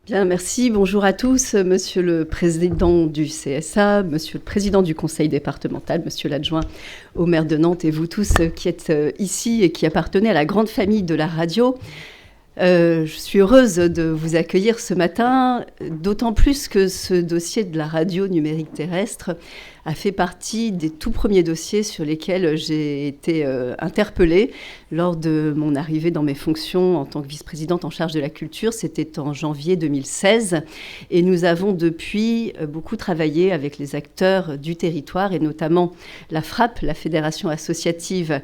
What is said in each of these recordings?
Bien, merci. Bonjour à tous. Monsieur le président du CSA, monsieur le président du conseil départemental, monsieur l'adjoint au maire de Nantes et vous tous qui êtes ici et qui appartenez à la grande famille de la radio. Je suis heureuse de vous accueillir ce matin, d'autant plus que ce dossier de la radio numérique terrestre a fait partie des tout premiers dossiers sur lesquels j'ai été interpellée lors de mon arrivée dans mes fonctions en tant que vice-présidente en charge de la culture. C'était en janvier 2016 et nous avons depuis beaucoup travaillé avec les acteurs du territoire et notamment la FRAP, la Fédération associative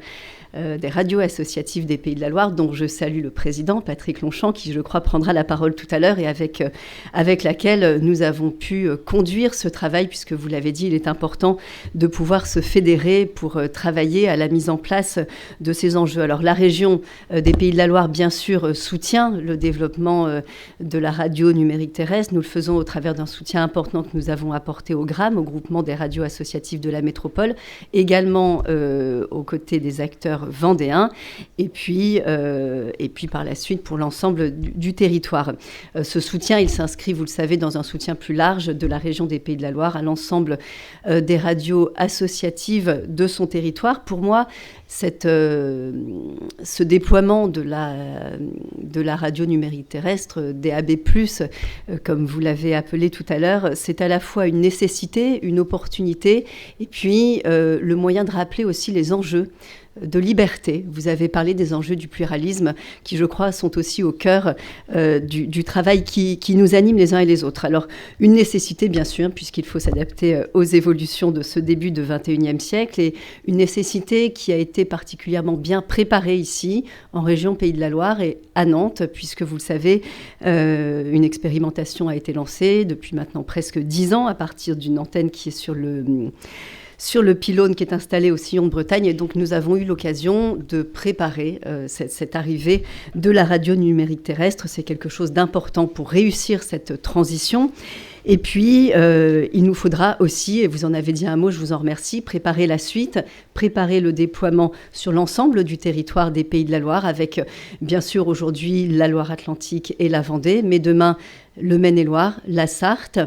des radios associatives des Pays de la Loire, dont je salue le président, Patrick Longchamp, qui, je crois, prendra la parole tout à l'heure et avec laquelle nous avons pu conduire ce travail, puisque vous l'avez dit, il est important de pouvoir se fédérer pour travailler à la mise en place de ces enjeux. Alors, la région des Pays de la Loire, bien sûr, soutient le développement de la radio numérique terrestre. Nous le faisons au travers d'un soutien important que nous avons apporté au GRAM, au groupement des radios associatives de la métropole, également aux côtés des acteurs vendéens, et puis par la suite pour l'ensemble du territoire. Ce soutien, il s'inscrit, vous le savez, dans un soutien plus large de la région des Pays de la Loire à l'ensemble des radios associatives de son territoire. Pour moi, ce déploiement de la radio numérique terrestre, DAB+, comme vous l'avez appelé tout à l'heure, c'est à la fois une nécessité, une opportunité, et puis le moyen de rappeler aussi les enjeux de liberté. Vous avez parlé des enjeux du pluralisme qui, je crois, sont aussi au cœur du travail qui nous anime les uns et les autres. Alors, une nécessité, bien sûr, puisqu'il faut s'adapter aux évolutions de ce début de XXIe siècle, et une nécessité qui a été particulièrement bien préparée ici, en région Pays de la Loire et à Nantes, puisque, vous le savez, une expérimentation a été lancée depuis maintenant presque 10 ans à partir d'une antenne qui est sur le pylône qui est installé au sillon de Bretagne. Et donc, nous avons eu l'occasion de préparer cette arrivée de la radio numérique terrestre. C'est quelque chose d'important pour réussir cette transition. Et puis, il nous faudra aussi, et vous en avez dit un mot, je vous en remercie, préparer la suite, préparer le déploiement sur l'ensemble du territoire des Pays de la Loire, avec, bien sûr, aujourd'hui, la Loire-Atlantique et la Vendée, mais demain, le Maine-et-Loire, la Sarthe,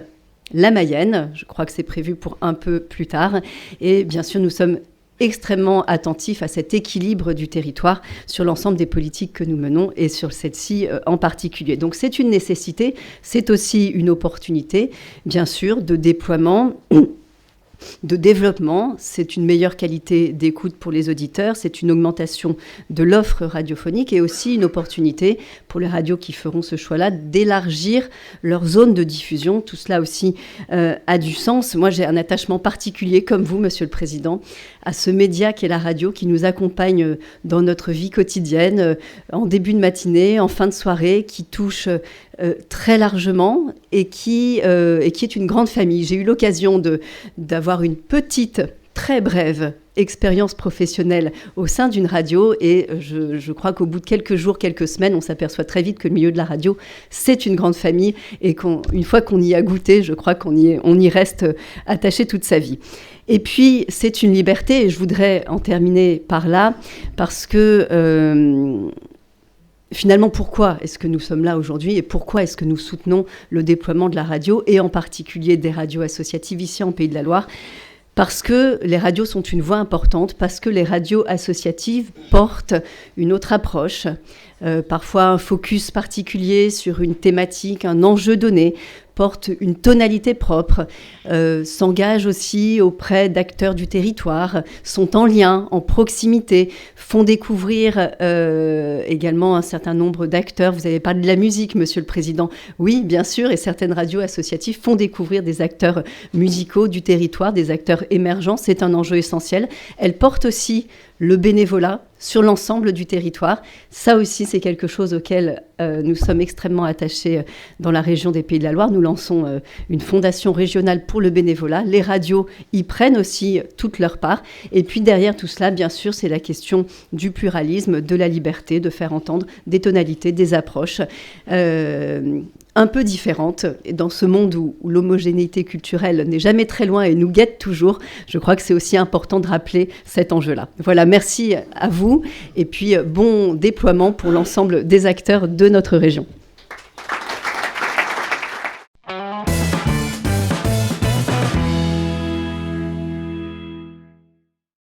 la Mayenne, je crois que c'est prévu pour un peu plus tard. Et bien sûr, nous sommes extrêmement attentifs à cet équilibre du territoire sur l'ensemble des politiques que nous menons et sur celle-ci en particulier. Donc c'est une nécessité, c'est aussi une opportunité, bien sûr, de déploiement, de développement. C'est une meilleure qualité d'écoute pour les auditeurs, c'est une augmentation de l'offre radiophonique et aussi une opportunité pour les radios qui feront ce choix-là d'élargir leur zone de diffusion. Tout cela aussi a du sens. Moi, j'ai un attachement particulier, comme vous, Monsieur le Président, à ce média qu'est la radio, qui nous accompagne dans notre vie quotidienne, en début de matinée, en fin de soirée, qui touche très largement et qui est une grande famille. J'ai eu l'occasion d'avoir une petite, très brève expérience professionnelle au sein d'une radio et je crois qu'au bout de quelques jours, quelques semaines, on s'aperçoit très vite que le milieu de la radio, c'est une grande famille et qu'une fois qu'on y a goûté, je crois qu'on y reste attaché toute sa vie. Et puis, c'est une liberté et je voudrais en terminer par là parce que finalement, pourquoi est-ce que nous sommes là aujourd'hui et pourquoi est-ce que nous soutenons le déploiement de la radio et en particulier des radios associatives ici en Pays de la Loire ? Parce que les radios sont une voix importante, parce que les radios associatives portent une autre approche, parfois un focus particulier sur une thématique, un enjeu donné, portent une tonalité propre, s'engagent aussi auprès d'acteurs du territoire, sont en lien, en proximité, font découvrir également un certain nombre d'acteurs. Vous avez parlé de la musique, Monsieur le Président. Oui, bien sûr, et certaines radios associatives font découvrir des acteurs musicaux du territoire, des acteurs émergents. C'est un enjeu essentiel. Elles portent aussi le bénévolat sur l'ensemble du territoire. Ça aussi, c'est quelque chose auquel nous sommes extrêmement attachés dans la région des Pays de la Loire. Nous lançons une fondation régionale pour le bénévolat. Les radios y prennent aussi toute leur part. Et puis derrière tout cela, bien sûr, c'est la question du pluralisme, de la liberté, de faire entendre des tonalités, des approches un peu différentes. Et dans ce monde où l'homogénéité culturelle n'est jamais très loin et nous guette toujours, je crois que c'est aussi important de rappeler cet enjeu-là. Voilà, merci à vous et puis bon déploiement pour l'ensemble des acteurs de notre région.